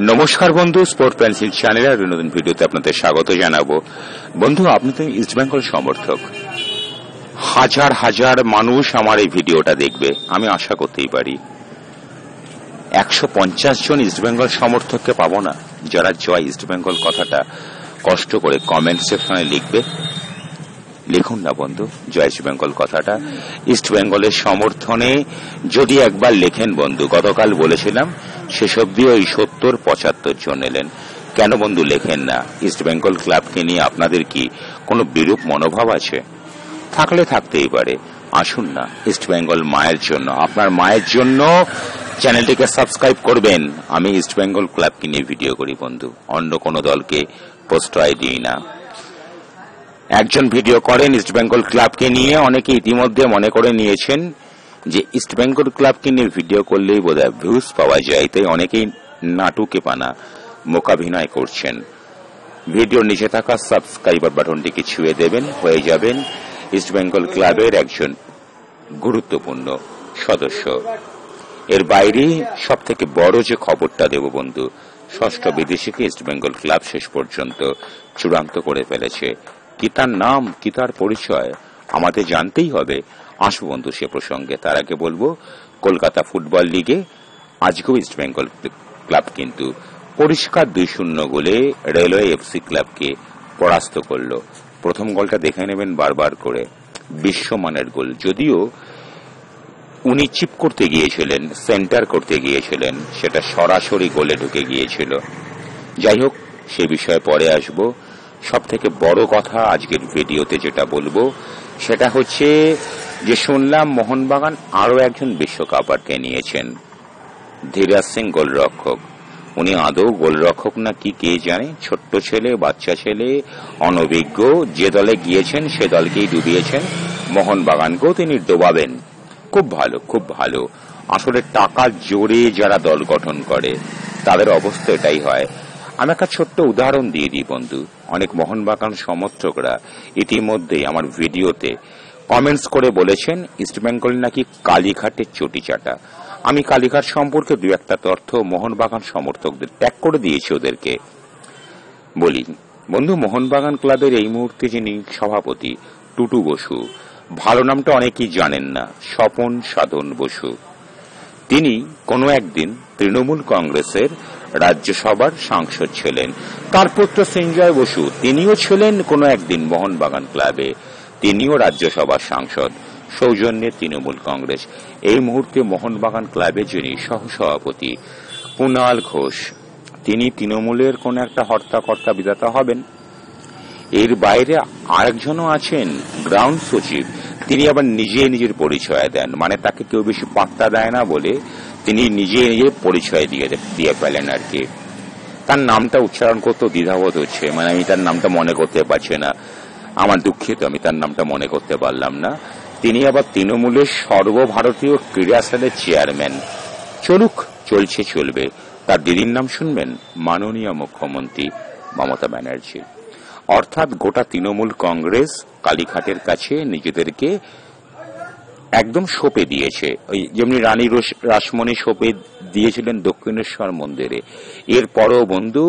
নমস্কার বন্ধু, sport pencil চ্যানেলের নতুন ভিডিওতে আপনাদের স্বাগত জানাবো। বন্ধু, আপনি তো ইস্ট বেঙ্গল সমর্থক, হাজার হাজার মানুষ আমার এই ভিডিওটা দেখবে আমি আশা করতেই পারি। 150 জন ইস্ট বেঙ্গল সমর্থককে পাবো না যারা জয় ইস্ট বেঙ্গল কথাটা কষ্ট করে কমেন্ট সেকশনে লিখবে। লিখুন না বন্ধু, জয় ইস্ট বেঙ্গল কথাটা ইস্ট বেঙ্গলের সমর্থনে যদি একবার লেখেন বন্ধু। গতকাল বলেছিলাম শেষ অব্দি ওই 70-75 জন এলেন। কেন বন্ধু লেখেন না? ইস্ট বেঙ্গল ক্লাবকে নিয়ে আপনাদের কি কোনো বিরূপ মনোভাব আছে? থাকলে থাকতেই পারে। আসুন না, ইস্ট বেঙ্গল মায়ের জন্য, আপনার মায়ের জন্য চ্যানেলটিকে সাবস্ক্রাইব করবেন। আমি ইস্ট বেঙ্গল ক্লাবকে নিয়ে ভিডিও করি বন্ধু, অন্য কোনো দলকে প্রশ্রয় দিই না। একজন ভিডিও করেন ইস্ট বেঙ্গল ক্লাবকে নিয়ে, অনেকে ইতিমধ্যে মনে করে নিয়েছেন যে ইস্ট বেঙ্গল ক্লাবকে নিয়ে ভিডিও করলেই বোধহয় ভিউজ পাওয়া যায়, তাই অনেকেই নাটুকে পানা মোকাভিনয় করছেন। ভিডিওর নিচে থাকা সাবস্ক্রাইবার বাটনটিকে ছুঁয়ে দেবেন, হয়ে যাবেন ইস্ট বেঙ্গল ক্লাবের একজন গুরুত্বপূর্ণ সদস্য। এর বাইরে সব থেকে বড় যে খবরটা দেব বন্ধু, ষষ্ঠ বিদেশিকে ইস্ট বেঙ্গল ক্লাব শেষ পর্যন্ত চূড়ান্ত করে ফেলেছে। কি তার নাম, কি তার পরিচয় আমাদের জানতেই হবে। আসবো বন্ধু সে প্রসঙ্গে। তার আগে বলবো, কলকাতা ফুটবল লিগে আজকেও ইস্ট বেঙ্গল ক্লাব কিন্তু পরিষ্কার 2-0 গোলে রেলওয়ে এফসি ক্লাবকে পরাস্ত করল। প্রথম গোলটা দেখে নেবেন বারবার করে, বিশ্বমানের গোল। যদিও উনি চিপ করতে গিয়েছিলেন, সেন্টার করতে গিয়েছিলেন, সেটা সরাসরি গোলে ঢুকে গিয়েছিল। যাই হোক, সে বিষয়ে পরে আসব। সব থেকে বড় কথা আজকের ভিডিওতে যেটা বলবো সেটা হচ্ছে যে শুনলাম মোহনবাগান আরো একজন বিশ্বকাপারকে নিয়েছেন, ধীরাজ সিং গোলরক্ষক। উনি আদৌ গোলরক্ষক না কি কে জানে? ছোট্ট ছেলে, বাচ্চা ছেলে, অনভিজ্ঞ। যে দলে গিয়েছেন সে দলকেই ডুবিয়েছেন, মোহনবাগানকেও তিনি ডোবাবেন। খুব ভালো, খুব ভালো। আসলে টাকার জোরে যারা দল গঠন করে তাদের অবস্থা এটাই হয়। আমি একটা ছোট্ট উদাহরণ দিয়ে দিই বন্ধু। অনেক মোহনবাগান সমর্থকরা ইতিমধ্যেই আমার ভিডিওতে কমেন্টস করে বলেছেন ইস্ট বেঙ্গল নাকি কালীঘাটের চটি চাটা। আমি কালীঘাট সম্পর্কে দু একটা তথ্য মোহনবাগান সমর্থকদের ট্যাগ করে দিয়েছি ওদেরকে। বলি বন্ধু, মোহনবাগান ক্লাবের এই মুহূর্তে যিনি সভাপতি টুটু বসু, ভালো নামটা অনেকেই জানেন না, স্বপন সাধন বসু। তিনি কোনো একদিন তৃণমূল কংগ্রেসের রাজ্যসভার সাংসদ ছিলেন। তার পুত্র সঞ্জয় বসু, তিনিও ছিলেন কোনো একদিন মোহনবাগান ক্লাবে, তিনিও রাজ্যসভার সাংসদ, সৌজন্যে তৃণমূল কংগ্রেস। এই মুহূর্তে মোহনবাগান ক্লাবে যিনি সহসভাপতি কুণাল ঘোষ, তিনি তৃণমূলের কোন একটা হর্তাকর্তা বিধাতা হবেন। এর বাইরে আরেকজনও আছেন গ্রাউন্ড সচিব, তিনি আবার নিজে নিজের পরিচয় দেন, মানে তাকে কেউ বেশি পাত্তা দেয় না বলে তিনি নিজে নিজের পরিচয় দিয়ে পেলেন আর কি। তার নামটা উচ্চারণ করতে দ্বিধাবোধ হচ্ছে, মানে আমি তার নামটা মনে করতে পারছি না। আমার দুঃখিত, আমি তার নামটা মনে করতে পারলাম না। তিনি আবার তৃণমূলের সর্বভারতীয় ক্রীড়া সেলের চেয়ারম্যান। চলুক, চলছে চলবে। তার দিদির নাম শুনবেন, মাননীয় মুখ্যমন্ত্রী মমতা ব্যানার্জি। অর্থাৎ গোটা তৃণমূল কংগ্রেস কালীঘাটের কাছে নিজেদেরকে একদম সঁপে দিয়েছে, ওই যেমনি রানী রাসমণি সঁপে দিয়েছিলেন দক্ষিণেশ্বর মন্দিরে। এরপরও বন্ধু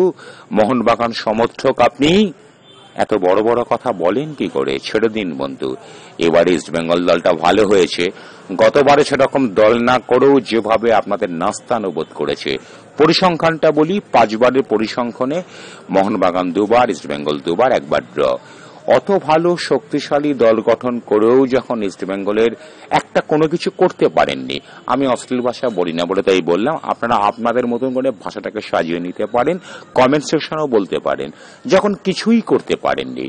মোহনবাগান সমর্থক আপনি এত বড় বড় কথা বলেন কি করে? ছেড়ে দিন বন্ধু। এবারে ইস্ট বেঙ্গল দলটা ভালো হয়েছে, গতবারে সেরকম দল না করেও যেভাবে আপনাদের নাস্তানুবোধ করেছে। পরিসংখ্যানটা বলি, 5 বারের পরিসংখ্যানে মোহনবাগান 2 বার, ইস্ট বেঙ্গল 2 বার, 1 বার ড্র। অত ভালো শক্তিশালী দল গঠন করেও যখন ইস্ট বেঙ্গলের একটা কোনো কিছু করতে পারেননি, আমি অশ্লীল ভাষা বলি না বলে তাই বললাম, আপনারা আপনাদের মতন করে ভাষাটাকে সাজিয়ে নিতে পারেন, কমেন্ট সেকশনেও বলতে পারেন। যখন কিছুই করতে পারেননি,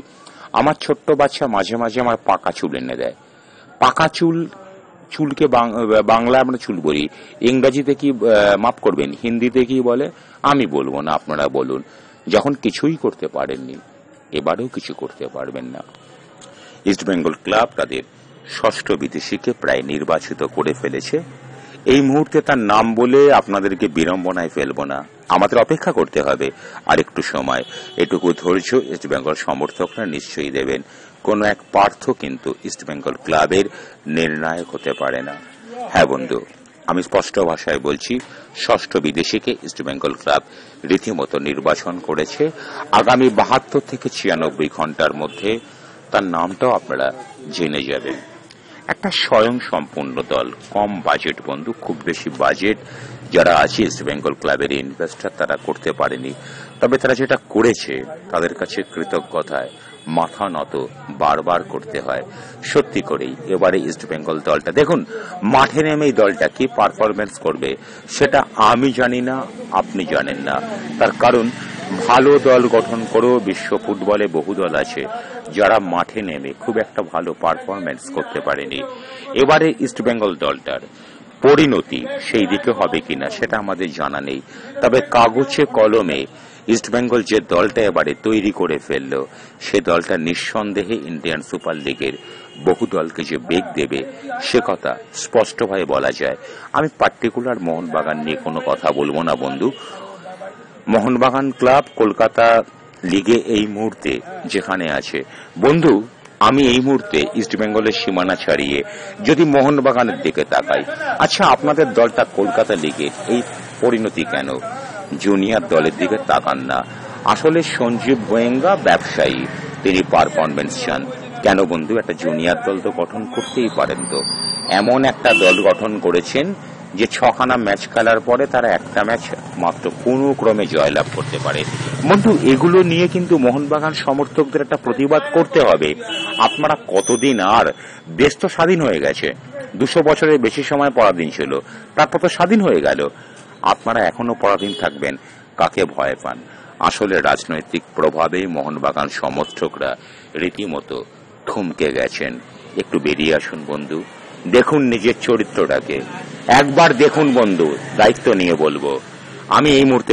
আমার ছোট্ট বাচ্চা মাঝে মাঝে আমার পাকা চুল এনে দেয়। পাকা চুলকে বাংলা আমরা চুল বলি, ইংরাজিতে কি মাফ করবেন, হিন্দিতে কি বলে আমি বলবো না, আপনারা বলুন। যখন কিছুই করতে পারেননি, এবারেও কিছু করতে পারবেন না। ইস্ট বেঙ্গল ক্লাব তাদের ষষ্ঠ বিদেশিকে প্রায় নির্বাচিত করে ফেলেছে। এই মুহূর্তে তার নাম বলে আপনাদেরকে বিড়ম্বনায় ফেলবো না, আমাদের অপেক্ষা করতে হবে আর একটু সময়। এটুকু ধৈর্য ইস্ট বেঙ্গল সমর্থকরা নিশ্চয়ই দেবেন। কোন এক পার্থ কিন্তু ইস্ট বেঙ্গল ক্লাবের নির্ণায়ক হতে পারে না। হ্যাঁ বন্ধু, আমি স্পষ্ট ভাষায় বলছি, ষষ্ঠ বিদেশিকে ইস্টবেঙ্গল ক্লাব রীতিমতো নির্বাচন করেছে। আগামী 72 থেকে 96 ঘন্টার মধ্যে তার নামটাও আপনারা জেনে যাবেন। একটা স্বয়ং সম্পূর্ণ দল, কম বাজেট বন্ধু, খুব বেশি বাজেট যারা আছে ইস্টবেঙ্গল ক্লাবের ইনভেস্টর তারা করতে পারেনি। তবে তারা যেটা করেছে তাদের কাছে কৃতজ্ঞতায় মাথা নত বারবার করতে হয়। সত্যি করেই এবারে ইস্টবেঙ্গল দলটা দেখুন, মাঠে নেমেই দলটা কি পারফরমেন্স করবে সেটা আমি জানি না, আপনি জানেন না। তার কারণ ভালো দল গঠন করেও বিশ্ব ফুটবলে বহু দল আছে যারা মাঠে নেমে খুব একটা ভালো পারফরমেন্স করতে পারেনি। এবারে ইস্টবেঙ্গল দলটার পরিণতি সেই দিকে হবে কিনা সেটা আমাদের জানা নেই। তবে কাগজে কলমে ইস্টবেঙ্গল যে দলটা এবারে তৈরি করে ফেলল, সে দলটা নিঃসন্দেহে ইন্ডিয়ান সুপার লিগের বহু দলকে যে বেগ দেবে সে কথা স্পষ্টভাবে বলা যায়। আমি পার্টিকুলার মোহনবাগান নিয়ে কোনো কথা বলবো না বন্ধু। মোহনবাগান ক্লাব কলকাতা লিগে এই মুহূর্তে যেখানে আছে বন্ধু, আমি এই মুহূর্তে ইস্টবেঙ্গলের সীমানা ছাড়িয়ে যদি মোহনবাগানের দিকে তাকাই, আচ্ছা আপনাদের দলটা কলকাতা লিগে এই পরিণতি কেন? জুনিয়র দলের দিকে তাকান না। আসলে সঞ্জীব গোয়েঙ্কা ব্যবসায়ী, তিনি পারফরমেন্স চান। কেন বন্ধু, একটা জুনিয়র দল তো গঠন করতেই পারেন। তো এমন একটা দল গঠন করেছেন যে 6খানা ম্যাচ খেলার পরে তারা একটা ম্যাচ মাত্র কোনো ক্রমে জয়লাভ করতে পারে। বন্ধু, এগুলো নিয়ে কিন্তু মোহনবাগান সমর্থকদের একটা প্রতিবাদ করতে হবে। আপনারা কতদিন আর, দেশ তো স্বাধীন হয়ে গেছে, 200 বছরের বেশি সময় পরাধীন ছিল, তারপর তো স্বাধীন হয়ে গেল, আপনারা এখনো পরাধীন থাকবেন? কাকে ভয় পান? আসলে রাজনৈতিক প্রভাবে মোহনবাগান সমর্থকরা রীতিমতো থমকে গেছেন। একটু বেরিয়ে আসুন বন্ধু, দেখুন নিজের চরিত্রটাকে একবার দেখুন বন্ধু, দায়িত্ব নিয়ে বলবো। আমি এই মুহূর্তে